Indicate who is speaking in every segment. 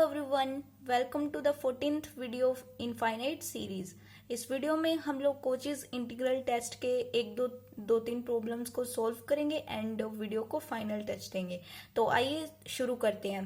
Speaker 1: Everyone, welcome to the 14th video of infinite series. इस video में हम लोग कोचेज इंटीग्रल टेस्ट के एक दो तीन प्रॉब्लम्स को सॉल्व करेंगे एंड वीडियो को फाइनल टेस्ट देंगे। तो आइए शुरू करते हैं।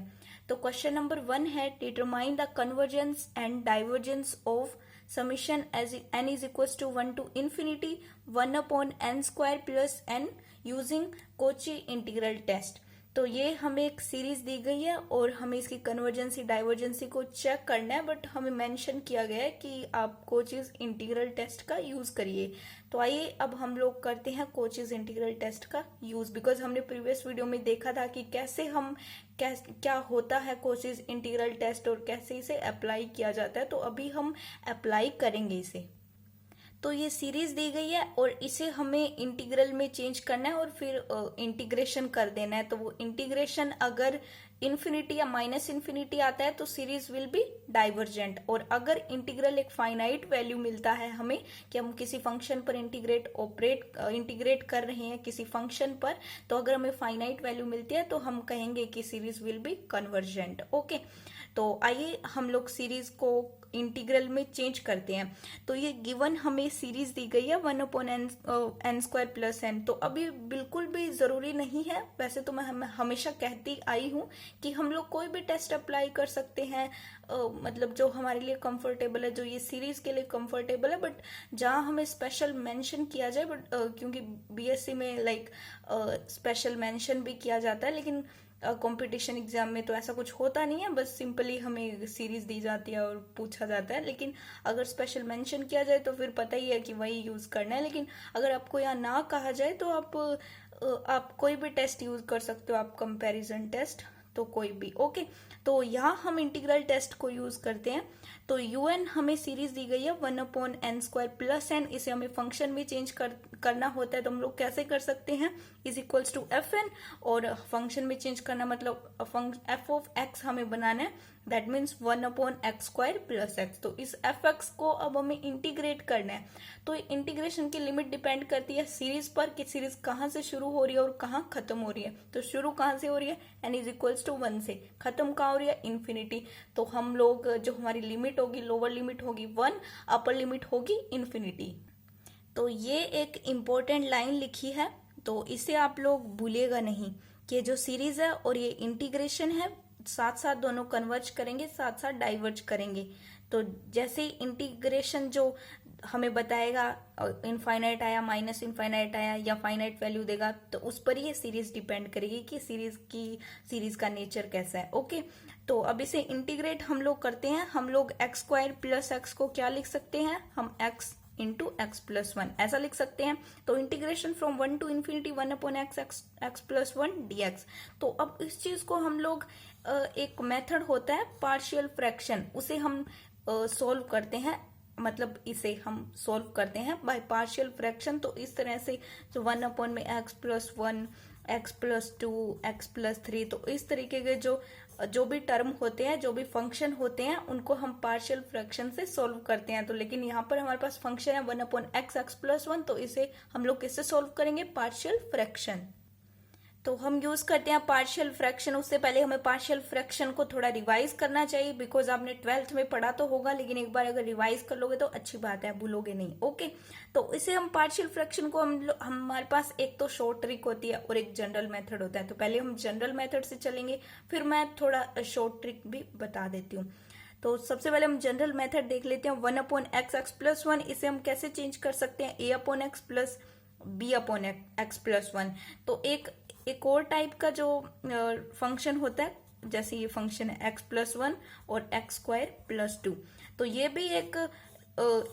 Speaker 1: तो क्वेश्चन नंबर 1 है, determine the convergence and divergence of summation as n is equal to 1 to infinity 1 upon n square plus n using Cauchy integral test. तो ये हमें एक सीरीज दी गई है और हमें इसकी कन्वर्जेंसी डाइवर्जेंसी को चेक करना है, बट हमें मेंशन किया गया है कि आप कोचीज इंटीग्रल टेस्ट का यूज करिए। तो आइए अब हम लोग करते हैं कोचीज इंटीग्रल टेस्ट का यूज, बिकॉज हमने प्रीवियस वीडियो में देखा था कि कैसे हम क्या होता है कोचीज इंटीग्रल टेस्ट और कैसे इसे अप्लाई किया जाता है। तो अभी हम अप्लाई करेंगे इसे। तो ये सीरीज दी गई है और इसे हमें इंटीग्रल में चेंज करना है और फिर इंटीग्रेशन कर देना है। तो वो इंटीग्रेशन अगर इन्फिनिटी या माइनस इन्फिनिटी आता है तो सीरीज विल बी डाइवर्जेंट, और अगर इंटीग्रल एक फाइनाइट वैल्यू मिलता है हमें कि हम किसी फंक्शन पर इंटीग्रेट कर रहे हैं किसी फंक्शन पर, तो अगर हमें फाइनाइट वैल्यू मिलती है तो हम कहेंगे कि series will be convergent. Okay, तो आइए हम लोग सीरीज को इंटीग्रल में चेंज करते हैं। तो ये गिवन हमें सीरीज दी गई है 1 upon n square plus n। तो अभी बिल्कुल भी जरूरी नहीं है, वैसे तो मैं हमेशा कहती आई हूं कि हम लोग कोई भी टेस्ट अप्लाई कर सकते हैं, मतलब जो हमारे लिए कंफर्टेबल है, जो ये सीरीज के लिए कंफर्टेबल है, बट जहां हमें स्पेशल मेंशन किया जाए, बट क्योंकि बीएससी में स्पेशल मेंशन भी किया जाता है, लेकिन कंपटीशन एग्जाम में तो ऐसा कुछ होता नहीं है, बस सिंपली हमें सीरीज दी जाती है और पूछा जाता है। लेकिन अगर स्पेशल मेंशन किया जाए तो फिर पता ही है कि वही यूज करना है। लेकिन अगर आपको यहाँ ना कहा जाए तो आप कोई भी टेस्ट यूज कर सकते हो, आप कंपैरिजन टेस्ट, तो कोई भी। ओके, तो यहाँ हम इंटीग्रल टेस्ट को यूज करते हैं। तो un हमें सीरीज दी गई है 1 upon n square plus n, इसे हमें फंक्शन में चेंज करना होता है। तो हम लोग कैसे कर सकते हैं, इज इक्वल्स टू fn, और फंक्शन में चेंज करना मतलब f ऑफ x हमें बनाना है, that means 1 upon x square plus x। तो इस fx को अब हमें इंटीग्रेट करना है। तो इंटीग्रेशन की लिमिट डिपेंड करती है सीरीज पर कि सीरीज कहाँ से शुरू हो रही है और कहाँ खत्म हो रही है। तो शुरू कहाँ से हो रही है, n इज इक्वल्स टू 1 से, खत्म कहाँ हो रही है, इन्फिनिटी। तो हम लोग जो हमारी लिमिट होगी, लोअर लिमिट होगी 1, अपर लिमिट होगी इन्फिनिटी। तो ये एक इम्पोर्टेंट लाइन लिखी है, तो इसे आप लोग भूलिएगा नहीं कि जो सीरीज है और ये इंटीग्रेशन है, साथ साथ दोनों कन्वर्ज करेंगे, साथ साथ डाइवर्ज करेंगे। तो जैसे इंटीग्रेशन जो हमें बताएगा इनफाइनाइट आया, माइनस इनफाइनाइट आया या फाइनाइट वैल्यू देगा, तो उस पर ये सीरीज डिपेंड करेगी कि सीरीज का नेचर कैसा है। ओके, तो अब इसे इंटीग्रेट हम लोग करते हैं। हम लोग एक्स स्क्वायर प्लस एक्स को क्या लिख सकते हैं, हम एक्स इंटू एक्स प्लस 1 ऐसा लिख सकते हैं। तो integration from 1 to infinity 1 upon x plus 1 dx। तो अब इस चीज को हम लोग एक मेथड होता है पार्शियल फ्रैक्शन, उसे हम सोल्व करते हैं, मतलब इसे हम सोल्व करते हैं बाय पार्शियल फ्रैक्शन। तो इस तरह से जो 1 अपॉन में x plus 1, x plus 2, x plus 3, तो इस तरीके के जो भी टर्म होते हैं, जो भी फंक्शन होते हैं, उनको हम पार्शियल फ्रैक्शन से सोल्व करते हैं। तो लेकिन यहाँ पर हमारे पास फंक्शन है 1 अपॉन x प्लस 1, तो इसे हम लोग किससे सोल्व करेंगे, पार्शियल फ्रैक्शन। तो हम यूज करते हैं पार्शियल फ्रैक्शन। उससे पहले हमें पार्शियल फ्रैक्शन को थोड़ा रिवाइज करना चाहिए, बिकॉज आपने 12th में पढ़ा तो होगा, लेकिन एक बार अगर रिवाइज कर लोगे तो अच्छी बात है, भूलोगे नहीं। ओके, तो इसे हम पार्शियल फ्रैक्शन को हमारे पास एक तो शॉर्ट ट्रिक होती है और एक जनरल मेथड होता है। तो पहले हम जनरल मेथड से चलेंगे, फिर मैं थोड़ा शॉर्ट ट्रिक भी बता देती हूँ। तो सबसे पहले हम जनरल मेथड देख लेते हैं। 1 अपॉन x प्लस 1, इसे हम कैसे चेंज कर सकते हैं, a upon x plus b upon x plus 1। तो एक और टाइप का जो फंक्शन होता है, जैसे ये फंक्शन है x प्लस 1 और x स्क्वायर प्लस 2, तो ये भी एक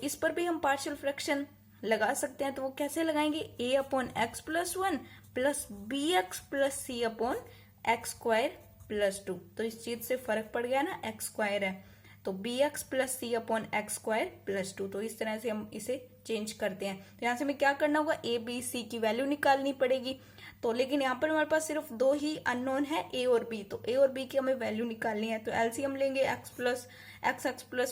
Speaker 1: इस पर भी हम पार्शियल फ्रैक्शन लगा सकते हैं। तो वो कैसे लगाएंगे, a upon x plus 1 plus bx plus c upon x square plus 2। तो इस चीज से फर्क पड़ गया ना, x स्क्वायर है तो bx plus c upon x square plus 2। तो इस तरह से हम इसे चेंज करते हैं। तो यहाँ से हमें क्या करना होगा, a b c की वैल्यू निकालनी पड़ेगी। तो लेकिन यहाँ पर हमारे पास सिर्फ दो ही अननोन है, a और b। तो a और b की हमें वैल्यू निकालनी है। तो एलसीएम लेंगे, x प्लस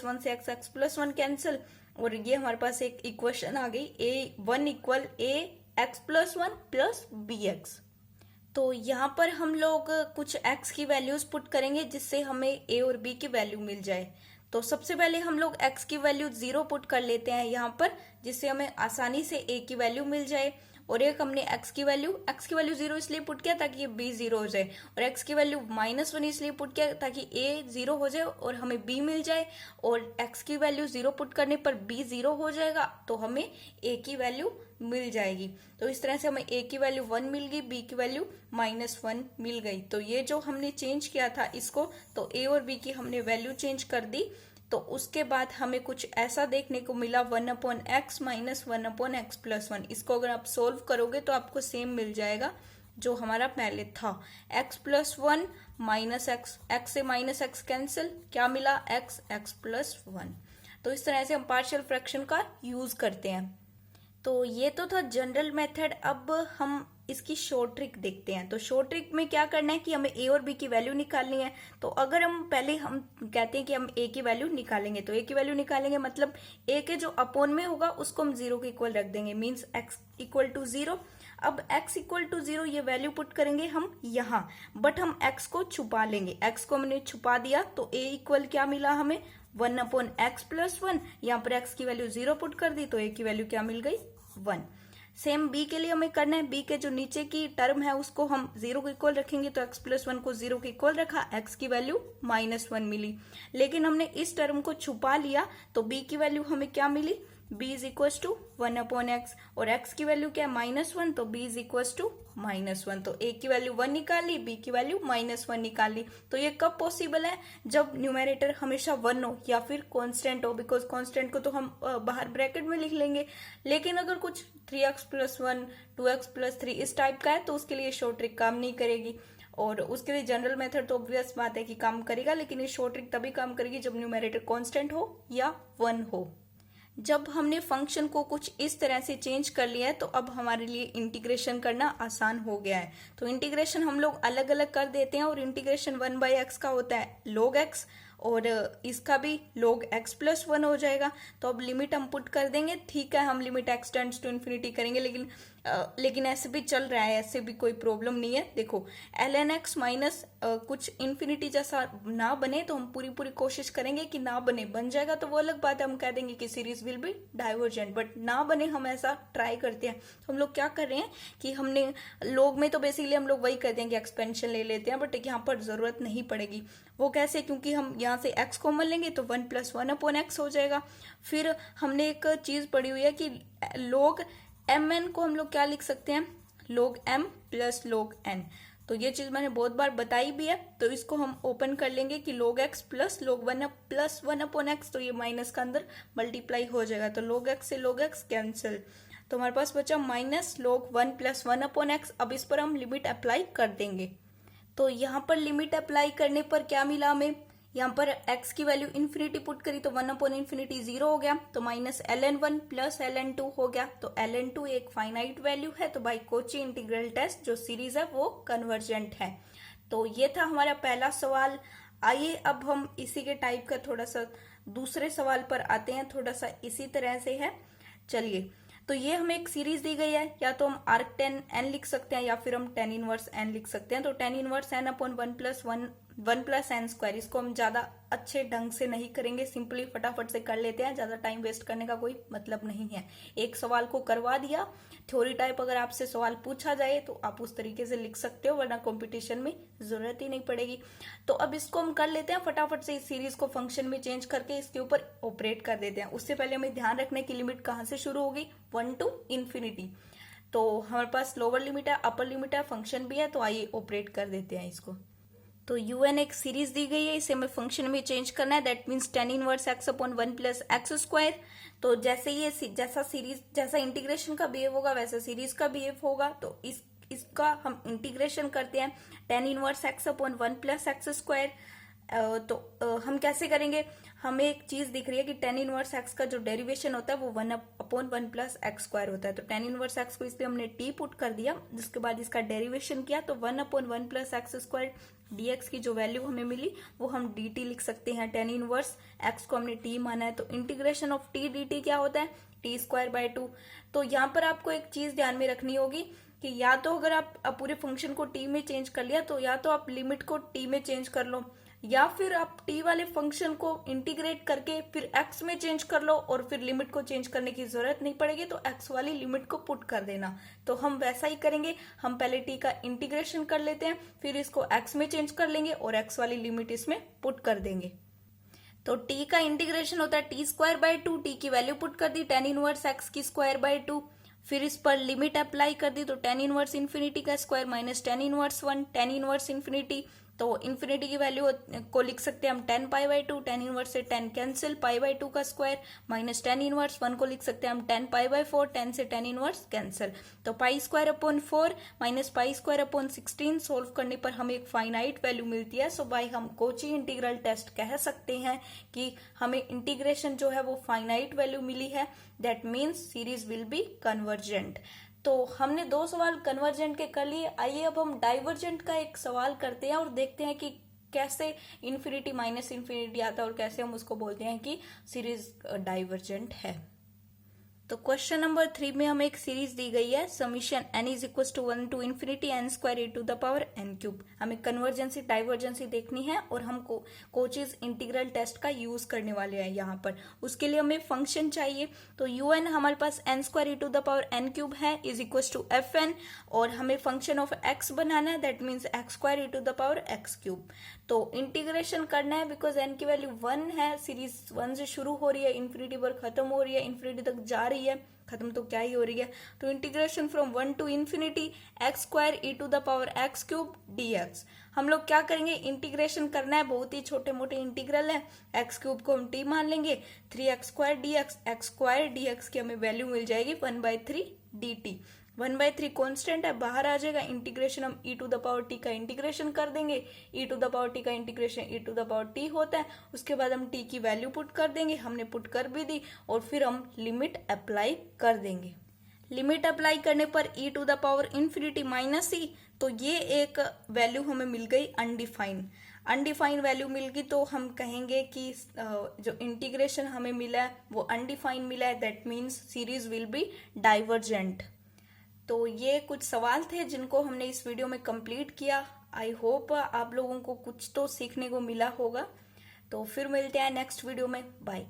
Speaker 1: 1 से x प्लस 1 कैंसिल, और ये हमारे पास एक इक्वेशन आ गई, a1 equal a x plus 1 plus bx। तो यहाँ पर हम लोग कुछ x की वैल्यूज पुट करेंगे जिससे हमें a और b की वैल्यू मिल जाए। तो सबसे पहले हम लोग x की वैल्यू 0 पुट कर लेते हैं यहाँ पर, जिससे हमें आसानी से a की वैल्यू मिल जाए। और एक हमने x की वैल्यू 0 इसलिए पुट किया ताकि ये b 0 हो जाए, और x की वैल्यू -1 इसलिए पुट किया ताकि a 0 हो जाए और हमें b मिल जाए। और x की वैल्यू 0 पुट करने पर b 0 हो जाएगा तो हमें a की वैल्यू मिल जाएगी। तो इस तरह से हमें a की वैल्यू 1 मिल गई, b की वैल्यू -1 मिल गई। तो ये जो हमने चेंज किया था इसको, तो a और b की हमने वैल्यू चेंज कर दी। तो उसके बाद हमें कुछ ऐसा देखने को मिला 1/x माइनस 1/x प्लस 1। इसको अगर आप सोल्व करोगे तो आपको सेम मिल जाएगा जो हमारा पहले था, x plus 1 minus x, x से माइनस x कैंसिल, क्या मिला x प्लस 1। तो इस तरह से हम पार्शियल फ्रैक्शन का यूज करते हैं। तो ये तो था जनरल मेथड। अब हम इसकी शॉर्ट ट्रिक देखते हैं। तो शॉर्ट ट्रिक में क्या करना है कि हमें a और b की वैल्यू निकालनी है। तो अगर हम कहते हैं कि हम a की वैल्यू निकालेंगे, तो a की वैल्यू निकालेंगे मतलब a के जो अपॉन में होगा उसको हम 0 के इक्वल रख देंगे, मीन्स x इक्वल टू 0। अब x इक्वल टू 0 ये वैल्यू पुट करेंगे हम यहाँ, बट हम x को छुपा लेंगे। x को हमने छुपा दिया तो a इक्वल क्या मिला हमें 1/x प्लस 1। यहाँ पर x की वैल्यू 0 पुट कर दी तो a की वैल्यू क्या मिल गई 1। सेम b के लिए हमें करना है, b के जो नीचे की टर्म है उसको हम 0 के इक्वल रखेंगे। तो x प्लस 1 को 0 के इक्वल रखा, x की वैल्यू -1 मिली। लेकिन हमने इस टर्म को छुपा लिया तो b की वैल्यू हमें क्या मिली, b is equal to 1/x, और x की वैल्यू क्या है -1, तो b इज इक्वल टू -1। तो a की वैल्यू 1 निकाली, b की वैल्यू -1 निकाली। तो ये कब पॉसिबल है, जब न्यूमेरेटर हमेशा 1 हो या फिर कांस्टेंट हो, बिकॉज कांस्टेंट को तो हम बाहर ब्रैकेट में लिख लेंगे। लेकिन अगर कुछ 3x प्लस 1, 2x प्लस 3 इस टाइप का है तो उसके लिए शॉर्ट ट्रिक काम नहीं करेगी। और उसके लिए जनरल मेथड तो ऑब्वियस बात है कि काम करेगा, लेकिन ये शॉर्ट ट्रिक तभी काम करेगी जब न्यूमेरेटर कांस्टेंट हो या 1 हो। जब हमने फंक्शन को कुछ इस तरह से चेंज कर लिया है तो अब हमारे लिए इंटीग्रेशन करना आसान हो गया है। तो इंटीग्रेशन हम लोग अलग अलग कर देते हैं, और इंटीग्रेशन 1/x का होता है log x, और इसका भी log x प्लस 1 हो जाएगा। तो अब लिमिट हम पुट कर देंगे। ठीक है, हम limit x tends to infinity करेंगे, लेकिन ऐसे भी चल रहा है, ऐसे भी कोई प्रॉब्लम नहीं है। देखो ln x माइनस कुछ इन्फिनिटी जैसा ना बने, तो हम पूरी कोशिश करेंगे कि ना बने। बन जाएगा तो वो अलग बात है, हम कह देंगे कि series will be divergent, but ना बने हम ऐसा ट्राई करते हैं। तो हम लोग क्या कर रहे हैं कि हमने log में तो बेसिकली हम लोग वही करते हैं कि एक्सपेंशन ले लेते हैं, बट यहाँ पर जरूरत नहीं पड़ेगी। वो कैसे, क्योंकि हम यहाँ से x कॉमन लेंगे तो 1 प्लस 1/x हो जाएगा। फिर हमने एक चीज पढ़ी हुई है कि log mn को हम लोग क्या लिख सकते हैं, log m plus log n। तो ये चीज मैंने बहुत बार बताई भी है। तो इसको हम ओपन कर लेंगे कि log x plus log 1 plus 1/x, तो ये माइनस का अंदर मल्टीप्लाई हो जाएगा। तो log x से log x कैंसिल, तो हमारे पास बचा माइनस log 1 प्लस 1/x। अब इस पर हम लिमिट अप्लाई कर देंगे। तो यहाँ पर लिमिट अप्लाई करने पर क्या मिला हमें, यहाँ पर x की वैल्यू इन्फिनिटी पुट करी तो 1/∞ 0 हो गया, तो माइनस ln1 प्लस ln2 हो गया। तो ln2 एक फाइनाइट वैल्यू है, तो बाई कोची इंटीग्रल टेस्ट जो सीरीज है वो कन्वर्जेंट है। तो ये था हमारा पहला सवाल। आइए अब हम इसी के टाइप का थोड़ा सा दूसरे सवाल पर आते हैं, थोड़ा सा इसी तरह से है। चलिए, तो ये हमें एक सीरीज दी गई है, या तो हम arc tan n लिख सकते हैं या फिर हम tan इनवर्स n लिख सकते हैं। तो tan inverse n upon 1 plus n square, इसको हम ज्यादा अच्छे ढंग से नहीं करेंगे, सिंपली फटाफट से कर लेते हैं, ज्यादा टाइम वेस्ट करने का कोई मतलब नहीं है। एक सवाल को करवा दिया, थ्योरी टाइप अगर आपसे सवाल पूछा जाए तो आप उस तरीके से लिख सकते हो, वरना कंपटीशन में जरूरत ही नहीं पड़ेगी। तो अब इसको हम कर लेते हैं फटाफट से, इस सीरीज को फंक्शन में चेंज करके इसके ऊपर ऑपरेट कर देते हैं। उससे पहले हमें ध्यान रखने की लिमिट कहाँ से शुरू होगी, 1 टू इन्फिनिटी। तो हमारे पास लोअर लिमिट है, अपर लिमिट है, फंक्शन भी है, तो आइए ऑपरेट कर देते हैं इसको। तो un एक सीरीज दी गई है, इसे हमें फंक्शन में चेंज करना है, that means tan inverse x upon 1 plus x square. तो जैसे ये जैसा इंटीग्रेशन का बिहेव होगा वैसा सीरीज का बिहेव होगा। तो इसका हम इंटीग्रेशन करते हैं, tan inverse x upon 1 plus x square. तो हम कैसे करेंगे, हमें एक चीज दिख रही है कि tan इनवर्स x का जो डेरिवेशन होता है वो 1 अपॉन 1 प्लस एक्स स्क्वायर होता है। तो tan इनवर्स x को इसलिए हमने t पुट कर दिया, जिसके बाद इसका डेरिवेशन किया तो 1 upon 1 plus x square dx की जो वैल्यू हमें मिली वो हम dt लिख सकते हैं। tan इनवर्स x को हमने t माना है, तो इंटीग्रेशन ऑफ t dt क्या होता है, t² बाय 2। तो यहाँ पर आपको एक चीज ध्यान में रखनी होगी कि कि या तो अगर आप पूरे फंक्शन को टी में चेंज कर लिया तो या तो आप लिमिट को टी में चेंज कर लो, या फिर आप टी वाले फंक्शन को इंटीग्रेट करके फिर एक्स में चेंज कर लो और फिर लिमिट को चेंज करने की जरूरत नहीं पड़ेगी, तो एक्स वाली लिमिट को पुट कर देना। तो हम वैसा ही करेंगे, हम पहले टी का इंटीग्रेशन कर लेते हैं, फिर इसको एक्स में चेंज कर लेंगे और एक्स वाली लिमिट इसमें पुट कर देंगे। तो टी का इंटीग्रेशन होता है टी स्क्वायर बाय 2, टी की वैल्यू पुट कर दी tan इनवर्स एक्स की स्क्वायर बाय 2, फिर इस पर लिमिट अप्लाई कर दी, तो tan इनवर्स इन्फिनिटी का square minus tan inverse 1, tan inverse infinity, तो इन्फिनिटी की वैल्यू को लिख सकते हैं हम tan pi by 2, tan inverse से tan कैंसिल, पाई बाय 2 का स्क्वायर माइनस tan इनवर्स 1 को लिख सकते हैं हम tan पाई बाय 4, tan से tan इनवर्स कैंसिल, तो pi square upon 4 minus pi square upon 16 solve करने पर हमें एक फाइनाइट वैल्यू मिलती है। सो बाय हम कोची इंटीग्रल टेस्ट कह सकते हैं कि हमें इंटीग्रेशन जो है वो फाइनाइट वैल्यू मिली है, that means series will be convergent. तो हमने 2 सवाल कन्वर्जेंट के कर लिए, आइए अब हम डाइवर्जेंट का एक सवाल करते हैं और देखते हैं कि कैसे इन्फिनिटी माइनस इन्फिनिटी आता है और कैसे हम उसको बोलते हैं कि सीरीज डाइवर्जेंट है। तो क्वेश्चन नंबर 3 में हमें एक सीरीज दी गई है, summation n is equal to 1 to infinity n square e to the power n cube. हमें कन्वर्जेंसी डाइवर्जेंसी देखनी है और हम कोचीज इंटीग्रल टेस्ट का यूज करने वाले हैं यहाँ पर। उसके लिए हमें फंक्शन चाहिए, तो un हमारे पास n square e to the power n cube है इज इक्वल टू fn, और हमें फंक्शन ऑफ x बनाना है, that means x square e to the power x cube. तो इंटीग्रेशन करना है बिकॉज n की वैल्यू 1 है, सीरीज 1 से शुरू हो रही है, इन्फिनिटी पर खत्म हो रही है, इन्फिनिटी तक जा रही है, खत्म तो क्या ही हो रही है, तो integration from 1 to infinity x square e to the power x cube dx। हम लोग क्या करेंगे, इंटीग्रेशन करना है, बहुत ही छोटे मोटे इंटीग्रल है, x क्यूब को हम t मान लेंगे, 3x square dx, x square dx की हमें वैल्यू मिल जाएगी 1/3 dt। 1/3 कॉन्स्टेंट है, बाहर आ जाएगा, इंटीग्रेशन हम e to the power t का इंटीग्रेशन कर देंगे, e to the power t का integration e to the power t होता है, उसके बाद हम t की वैल्यू पुट कर देंगे, हमने पुट कर भी दी, और फिर हम लिमिट अप्लाई कर देंगे। लिमिट अप्लाई करने पर e to the power infinity minus e, तो ये एक वैल्यू हमें मिल गई अनडिफाइन वैल्यू मिल गई, तो हम कहेंगे कि जो इंटीग्रेशन हमें मिला है वो अनडिफाइन मिला है, that means series will be divergent. तो ये कुछ सवाल थे जिनको हमने इस वीडियो में कंप्लीट किया। आई होप आप लोगों को कुछ तो सीखने को मिला होगा। तो फिर मिलते हैं नेक्स्ट वीडियो में, बाय।